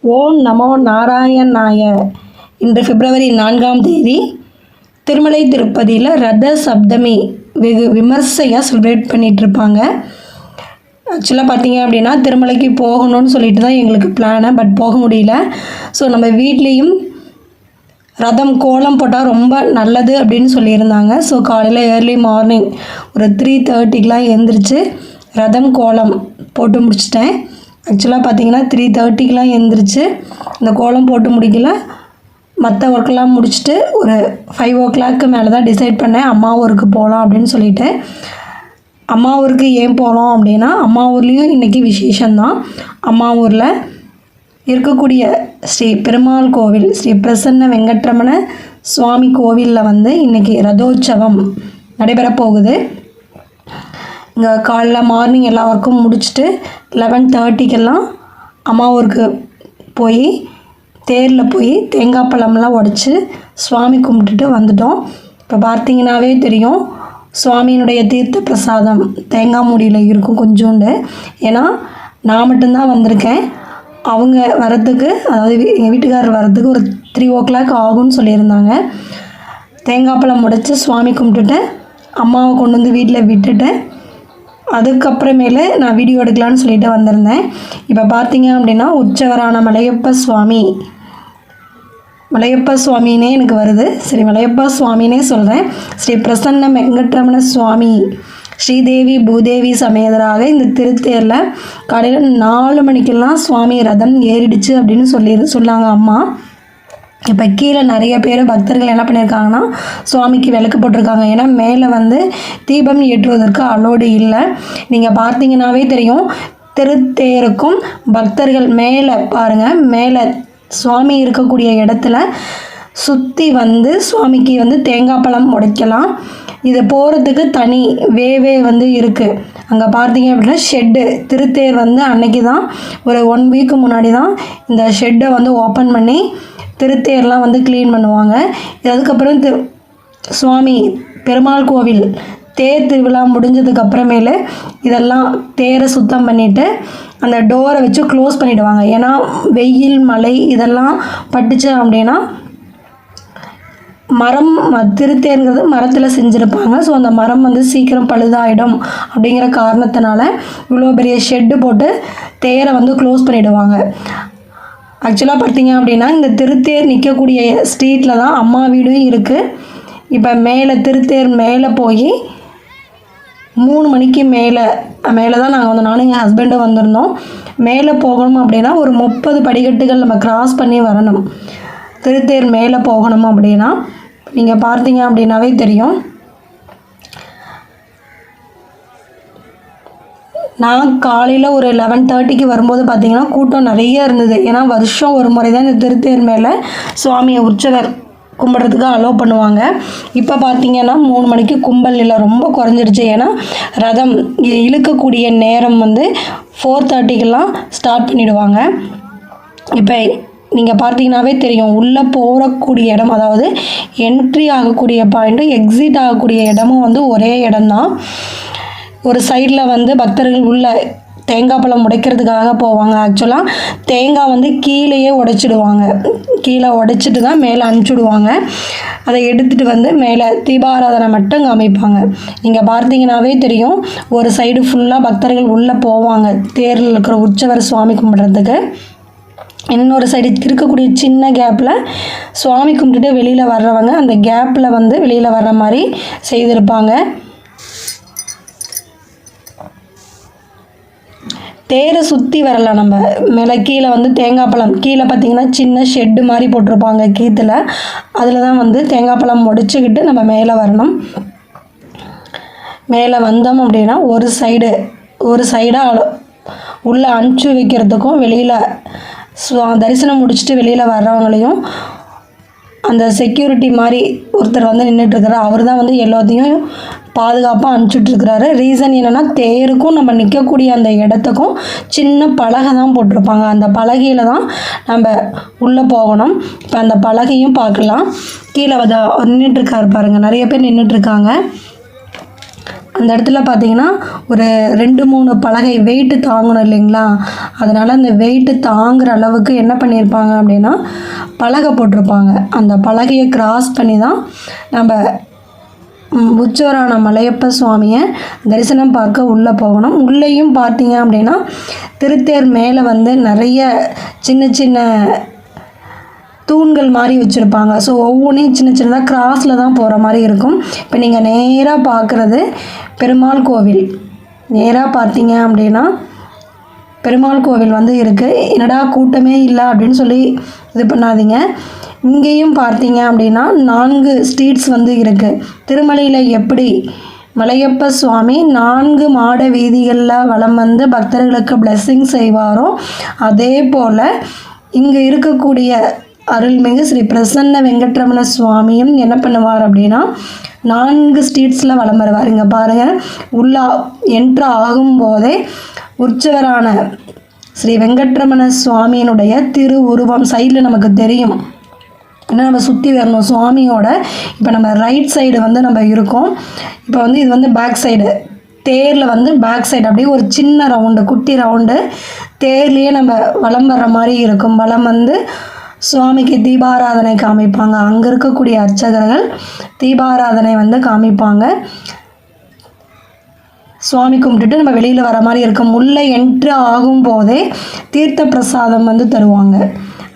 ஓம் நமோ நாராயணாய. இன்று பிப்ரவரி 4ஆம் தேதி திருமலை திருப்பதியில் ரத சப்தமி வெகு விமர்சையாக செலிப்ரேட் பண்ணிகிட்ருப்பாங்க. ஆக்சுவலாக பார்த்தீங்க அப்படின்னா திருமலைக்கு போகணும்னு சொல்லிட்டு தான் எங்களுக்கு பிளானு, பட் போக முடியல. ஸோ நம்ம வீட்லேயும் ரதம் கோலம் போட்டால் ரொம்ப நல்லது அப்படின்னு சொல்லியிருந்தாங்க. ஸோ காலையில் ஏர்லி மார்னிங் ஒரு 3:30க்கெலாம் எழுந்திரிச்சு ரதம் கோலம் போட்டு முடிச்சிட்டேன். ஆக்சுவலாக பார்த்தீங்கன்னா 3:30க்கெலாம் எழுந்திரிச்சு இந்த கோலம் போட்டு முடிக்கல, மற்ற ஒர்க்கெலாம் முடிச்சுட்டு ஒரு 5 o'clock மேலே தான் டிசைட் பண்ணேன் அம்மா ஊருக்கு போகலாம் அப்படின்னு சொல்லிட்டு. அம்மா ஊருக்கு ஏன் போகலாம் அப்படின்னா, அம்மா ஊர்லேயும் இன்றைக்கி விசேஷந்தான். அம்மா ஊரில் இருக்கக்கூடிய ஸ்ரீ பெருமாள் கோவில், ஸ்ரீ பிரசன்ன வெங்கட்ரமண சுவாமி கோவிலில் வந்து இன்றைக்கி ரதோற்சவம் நடைபெறப் போகுது. இங்கே காலைல மார்னிங் எல்லா ஒர்க்கும் முடிச்சுட்டு 11:30க்கெல்லாம் அம்மா ஊருக்கு போய் தேரில் போய் தேங்காய் பழம்லாம் உடச்சி சுவாமி கும்பிட்டுட்டு வந்துட்டோம். இப்போ பார்த்தீங்கன்னாவே தெரியும், சுவாமியினுடைய தீர்த்த பிரசாதம் தேங்காய் மூடியில் இருக்கும் கொஞ்சோண்டு. ஏன்னா நான் மட்டும்தான் வந்திருக்கேன். அவங்க வரத்துக்கு, அதாவது எங்கள் வீட்டுக்காரர் வரத்துக்கு ஒரு 3 o'clock ஆகும்னு சொல்லியிருந்தாங்க. தேங்காய் பழம் உடைச்சி சுவாமி கும்பிட்டுட்டு அம்மாவை கொண்டு வந்து வீட்டில் விட்டுட்டு அதுக்கப்புறமேலே நான் வீடியோ எடுக்கலான்னு சொல்லிட்டு வந்திருந்தேன். இப்போ பார்த்தீங்க அப்படின்னா உற்சவரான மலையப்ப சுவாமினே எனக்கு வருது. சரி, மலையப்ப சுவாமினே சொல்கிறேன். ஸ்ரீ பிரசன்ன வெங்கட்ரமண சுவாமி ஸ்ரீதேவி பூதேவி சமேதராக இந்த திருத்தேரில் காலையில் 4 மணிக்கெல்லாம் சுவாமி ரதம் ஏறிடுச்சு அப்படின்னு சொன்னாங்க அம்மா. இப்போ கீழே நிறைய பேர் பக்தர்கள் என்ன பண்ணியிருக்காங்கன்னா சுவாமிக்கு விளக்கு போட்டிருக்காங்க. ஏன்னா மேலே வந்து தீபம் ஏற்றுவதற்கு அலோடு இல்லை. நீங்கள் பார்த்தீங்கன்னாவே தெரியும், திருத்தேருக்கும் பக்தர்கள் மேலே பாருங்கள், மேலே சுவாமி இருக்கக்கூடிய இடத்துல சுற்றி வந்து சுவாமிக்கு வந்து தேங்காய் பழம் உடைக்கலாம். இது போகிறதுக்கு தனி வேவே வந்து இருக்குது. அங்கே பார்த்தீங்க அப்படின்னா ஷெட்டு, திருத்தேர் வந்து அன்னைக்கு தான் ஒரு 1 week முன்னாடி தான் இந்த ஷெட்டை வந்து ஓப்பன் பண்ணி திருத்தேர்லாம் வந்து க்ளீன் பண்ணுவாங்க. அதுக்கப்புறம் சுவாமி பெருமாள் கோவில் தேர் திருவிழா முடிஞ்சதுக்கப்புறமேலே இதெல்லாம் தேரை சுத்தம் பண்ணிவிட்டு அந்த டோரை வச்சு க்ளோஸ் பண்ணிவிடுவாங்க. ஏன்னா வெயில் மழை இதெல்லாம் பட்டுச்சு அப்படின்னா, மரம் திருத்தேருங்கிறது மரத்தில் செஞ்சுருப்பாங்க. ஸோ அந்த மரம் வந்து சீக்கிரம் பழுதாயிடும் அப்படிங்கிற காரணத்தினால இவ்வளோ பெரிய ஷெட்டு போட்டு தேரை வந்து க்ளோஸ் பண்ணிவிடுவாங்க. ஆக்சுவலாக பார்த்தீங்க அப்படின்னா இந்த திருத்தேர் நிற்கக்கூடிய ஸ்ட்ரீட்டில் தான் அம்மா வீடும் இருக்குது. இப்போ மேலே திருத்தேர் மேலே போய் 3 மணிக்கு மேலே தான் நாங்கள் வந்து நானும் எங்கள் ஹஸ்பண்டும் வந்திருந்தோம். மேலே போகணும் அப்படின்னா ஒரு 30 படிக்கட்டுகள் நம்ம கிராஸ் பண்ணி வரணும். திருத்தேர் மேலே போகணும் அப்படின்னா நீங்கள் பார்த்தீங்க அப்படின்னாவே தெரியும். நான் காலையில் ஒரு 11:30க்கு வரும்போது பார்த்திங்கன்னா கூட்டம் நிறைய இருந்தது. ஏன்னா வருஷம் ஒரு முறை தான் இந்த திருத்தேர் மேலே சுவாமியை உற்சவர் கும்பிட்றதுக்கு அலோவ் பண்ணுவாங்க. இப்போ பார்த்திங்கன்னா 3 மணிக்கு கும்பல் இல்லை, ரொம்ப குறைஞ்சிருச்சு. ஏன்னா ரதம் இழுக்கக்கூடிய நேரம் வந்து 4:30க்கெல்லாம் ஸ்டார்ட் பண்ணிவிடுவாங்க. இப்போ நீங்கள் பார்த்தீங்கன்னாவே தெரியும், உள்ளே போகக்கூடிய இடம், அதாவது என்ட்ரி ஆகக்கூடிய பாயிண்ட்டும் எக்ஸிட் ஆகக்கூடிய இடமும் வந்து ஒரே இடம்தான். ஒரு சைடில் வந்து பக்தர்கள் உள்ள தேங்காய் பழம் உடைக்கிறதுக்காக போவாங்க. ஆக்சுவலாக தேங்காய் வந்து கீழேயே உடைச்சிடுவாங்க. கீழே உடைச்சிட்டு தான் மேலே அனுப்பிச்சுடுவாங்க. அதை எடுத்துகிட்டு வந்து மேலே தீபாராதனை மட்டும் காமிப்பாங்க. நீங்கள் பார்த்தீங்கன்னாவே தெரியும், ஒரு சைடு ஃபுல்லாக பக்தர்கள் உள்ளே போவாங்க தேரில் இருக்கிற உற்சவர் சுவாமி கும்பிட்றதுக்கு. இன்னொரு சைடு இருக்கக்கூடிய சின்ன கேப்பில் சுவாமி கும்பிட்டுட்டு வெளியில் வர்றவங்க அந்த கேப்பில் வந்து வெளியில் வர்ற மாதிரி செய்திருப்பாங்க. தேரை சுற்றி வரலாம். நம்ம மேலே கீழே வந்து தேங்காய் பழம் கீழே பார்த்திங்கன்னா சின்ன ஷெட்டு மாதிரி போட்டிருப்பாங்க கீத்தில். அதில் தான் வந்து தேங்காய் பழம் உடைச்சிக்கிட்டு நம்ம மேலே வரணும். மேலே வந்தோம் அப்படின்னா ஒரு சைடாக உள்ளே அனுப்பிச்சி வைக்கிறதுக்கும் வெளியில் தரிசனம் முடிச்சுட்டு வெளியில் வர்றவங்களையும் அந்த செக்யூரிட்டி மாதிரி ஒருத்தர் வந்து நின்றுட்டுருக்கிறார். அவர் தான் வந்து எல்லாத்தையும் பாதுகாப்பாக அனுப்பிச்சுட்ருக்கிறாரு. ரீசன் என்னென்னா, தேருக்கும் நம்ம நிற்கக்கூடிய அந்த இடத்துக்கும் சின்ன பலகை தான் போட்டிருப்பாங்க. அந்த பலகையில் தான் நம்ம உள்ளே போகணும். இப்போ அந்த பலகையும் பார்க்கலாம். கீழே நின்றுட்டுருக்காரு பாருங்கள், நிறைய பேர் நின்றுட்டுருக்காங்க. அந்த இடத்துல பார்த்தீங்கன்னா ஒரு 2-3 பலகை வெயிட்டு தாங்கணும் இல்லைங்களா, அதனால் அந்த வெயிட்டு தாங்குகிற அளவுக்கு என்ன பண்ணியிருப்பாங்க அப்படின்னா பலகை போட்டிருப்பாங்க. அந்த பலகையை கிராஸ் பண்ணி தான் நம்ம உற்சவரான மலையப்ப சுவாமியை தரிசனம் பார்க்க உள்ளே போகணும். உள்ளேயும் பார்த்தீங்க அப்படின்னா திருத்தேர் மேலே வந்து நிறைய சின்ன சின்ன தூண்கள் மாதிரி வச்சுருப்பாங்க. ஸோ ஒவ்வொன்றையும் சின்ன சின்னதாக கிராஸில் தான் போகிற மாதிரி இருக்கும். இப்போ நீங்கள் நேராக பார்க்குறது பெருமாள் கோவில். நேராக பார்த்தீங்க அப்படின்னா பெருமாள் கோவில் வந்து இருக்குது. என்னடா கூட்டமே இல்லை அப்படின்னு சொல்லி இது பண்ணாதீங்க. இங்கேயும் பார்த்தீங்க அப்படின்னா 4 ஸ்ட்ரீட்ஸ் வந்து இருக்குது. திருமலையில் எப்படி மலையப்ப சுவாமி 4 மாட வீதிகளில் வலம் வந்து பக்தர்களுக்கு பிளெஸ்ஸிங் செய்வாரோ அதே போல் இங்கே இருக்கக்கூடிய அருள்மிகு ஸ்ரீ பிரசன்ன வெங்கட்ரமண சுவாமியும் என்ன பண்ணுவார் அப்படின்னா 4 ஸ்ட்ரீட்ஸில் வலம் வருவார். இங்கே பாருங்கள், உள்ளே என்ட்ரு ஆகும்போதே உற்சவரான ஸ்ரீ வெங்கட்ரமண சுவாமியினுடைய திருவுருவம் சைடில் நமக்கு தெரியும். ஏன்னா நம்ம சுற்றி வரணும் சுவாமியோட. இப்போ நம்ம ரைட் சைடு வந்து நம்ம இருக்கோம். இப்போ வந்து இது வந்து பேக் சைடு, தேரில் வந்து பேக் சைடு அப்படியே ஒரு சின்ன ரவுண்டு, குட்டி ரவுண்டு தேர்லேயே நம்ம வலம் வர்ற மாதிரி இருக்கும். வலம் வந்து சுவாமிக்கு தீபாராதனை காமிப்பாங்க. அங்கே இருக்கக்கூடிய அர்ச்சகர்கள் தீபாராதனை வந்து காமிப்பாங்க. சுவாமி கும்பிட்டுட்டு நம்ம வெளியில் வர மாதிரி இருக்கும். உள்ளே என்ட்ரு ஆகும்போதே தீர்த்த பிரசாதம் வந்து தருவாங்க.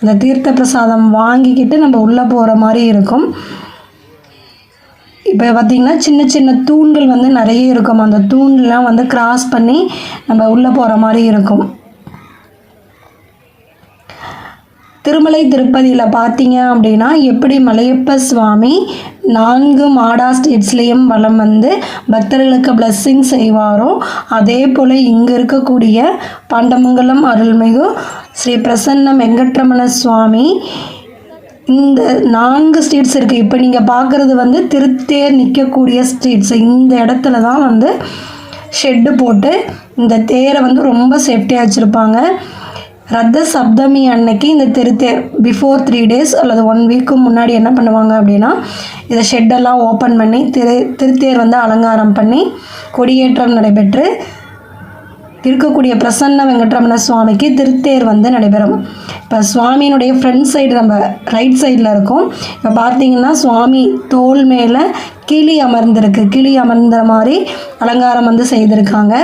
அந்த தீர்த்த பிரசாதம் வாங்கிக்கிட்டு நம்ம உள்ளே போகிற மாதிரி இருக்கும். இப்போ பார்த்திங்கன்னா சின்ன சின்ன தூண்கள் வந்து நிறைய இருக்கும். அந்த தூண்லாம் வந்து கிராஸ் பண்ணி நம்ம உள்ளே போகிற மாதிரி இருக்கும். திருமலை திருப்பதியில் பார்த்தீங்க அப்படின்னா எப்படி மலையப்ப சுவாமி 4 மாடா ஸ்டேட்ஸ்லேயும் வலம் வந்து பக்தர்களுக்கு பிளெஸ்ஸிங் செய்வாரோ அதே போல் இங்கே இருக்கக்கூடிய பாண்டமங்கலம் அருள்மிகு ஸ்ரீ பிரசன்ன வெங்கட்ரமண சுவாமி இந்த 4 ஸ்ட்ரீட்ஸ் இருக்குது. இப்போ நீங்கள் பார்க்குறது வந்து திருத்தேர் நிற்கக்கூடிய ஸ்ட்ரீட்ஸ். இந்த இடத்துல தான் வந்து ஷெட்டு போட்டு இந்த தேரை வந்து ரொம்ப சேஃப்டியாக வச்சுருப்பாங்க. ரத்த சப்தமி அன்னைக்கு இந்த திருத்தேர் பிஃபோர் 3 டேஸ் அல்லது 1 வீக்கு முன்னாடி என்ன பண்ணுவாங்க அப்படின்னா இதை ஷெட்டெல்லாம் ஓப்பன் பண்ணி திருத்தேர் வந்து அலங்காரம் பண்ணி கொடியேற்றம் நடைபெற்று இருக்கக்கூடிய பிரசன்ன வெங்கட்ரமண சுவாமிக்கு திருத்தேர் வந்து நடைபெறும். இப்போ சுவாமியினுடைய ஃப்ரண்ட் சைடு நம்ம ரைட் சைடில் இருக்கும். இப்போ பார்த்தீங்கன்னா சுவாமி தோல் மேலே கிளி அமர்ந்திருக்கு. கிளி அமர்ந்த மாதிரி அலங்காரம் வந்து செய்திருக்காங்க.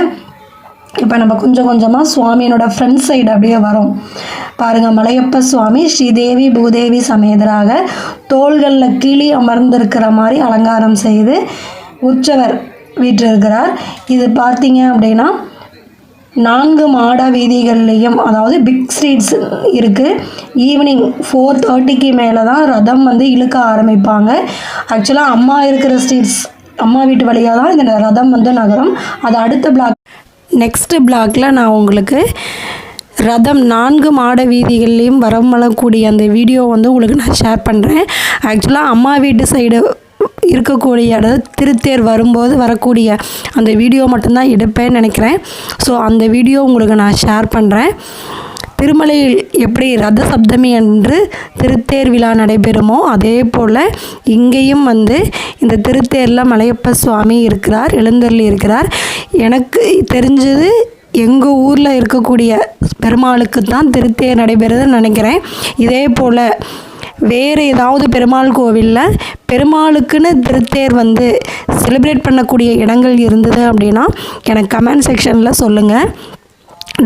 இப்போ நம்ம கொஞ்சம் கொஞ்சமாக சுவாமியோட ஃப்ரண்ட் சைடு அப்படியே வரும். பாருங்கள், மலையப்ப சுவாமி ஸ்ரீதேவி பூதேவி சமேதராக தோள்களில் கிளி அமர்ந்திருக்கிற மாதிரி அலங்காரம் செய்து உற்சவர் வீற்றிருக்கிறார். இது பார்த்தீங்க அப்படின்னா 4 மாட வீதிகள்லேயும் அதாவது பிக் ஸ்ட்ரீட்ஸ் இருக்குது. ஈவினிங் 4:30க்கு மேலே தான் ரதம் வந்து இழுக்க ஆரம்பிப்பாங்க. ஆக்சுவலாக அம்மா இருக்கிற ஸ்ட்ரீட்ஸ், அம்மா வீட்டு வழியாக தான் இந்த ரதம் வந்து நகரும். அது அடுத்த பிளாக், நெக்ஸ்ட்டு பிளாக்கில் நான் உங்களுக்கு ரதம் 4 மாட வீதிகள்லேயும் வரக்கூடிய அந்த வீடியோ வந்து உங்களுக்கு நான் ஷேர் பண்ணுறேன். ஆக்சுவலாக அம்மா வீட்டு சைடு இருக்கக்கூடிய அதாவது திருத்தேர் வரும்போது வரக்கூடிய அந்த வீடியோ மட்டும்தான் எடுப்பேன்னு நினைக்கிறேன். ஸோ அந்த வீடியோ உங்களுக்கு நான் ஷேர் பண்ணுறேன். திருமலையில் எப்படி ரத சப்தமி அன்று திருத்தேர் விழா நடைபெறுமோ அதே போல் இங்கேயும் வந்து இந்த திருத்தேரில் மலையப்ப சுவாமி இருக்கிறார், எழுந்தருளி இருக்கிறார். எனக்கு தெரிஞ்சது எங்கள் ஊரில் இருக்கக்கூடிய பெருமாளுக்கு தான் திருத்தேர் நடைபெறுதுன்னு நினைக்கிறேன். இதே போல் வேறு ஏதாவது பெருமாள் கோவிலில் பெருமாளுக்குன்னு திருத்தேர் வந்து செலிப்ரேட் பண்ணக்கூடிய இடங்கள் இருந்தது அப்படின்னா எனக்கு கமெண்ட் செக்ஷனில் சொல்லுங்கள்.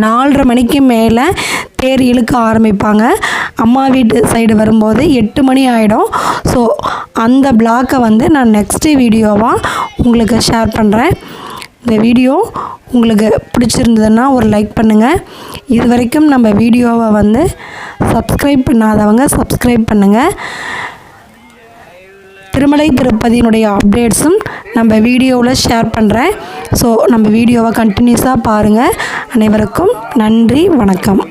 4:30 மணிக்கு மேலே தேர் இழுக்க ஆரம்பிப்பாங்க. அம்மா வீட்டு சைடு வரும்போது 8 மணி ஆகிடும். ஸோ அந்த பிளாக்கை வந்து நான் நெக்ஸ்ட்டு வீடியோவாக உங்களுக்கு ஷேர் பண்ணுறேன். இந்த வீடியோ உங்களுக்கு பிடிச்சிருந்ததுன்னா ஒரு லைக் பண்ணுங்கள். இது வரைக்கும் நம்ம வீடியோவை வந்து சப்ஸ்கிரைப் பண்ணாதவங்க சப்ஸ்கிரைப் பண்ணுங்கள். திருமலை திருப்பதியினுடைய அப்டேட்ஸும் நம்ம வீடியோவில் ஷேர் பண்ணுறேன். ஸோ நம்ம வீடியோவை கண்டினியூஸாக பாருங்கள். அனைவருக்கும் நன்றி, வணக்கம்.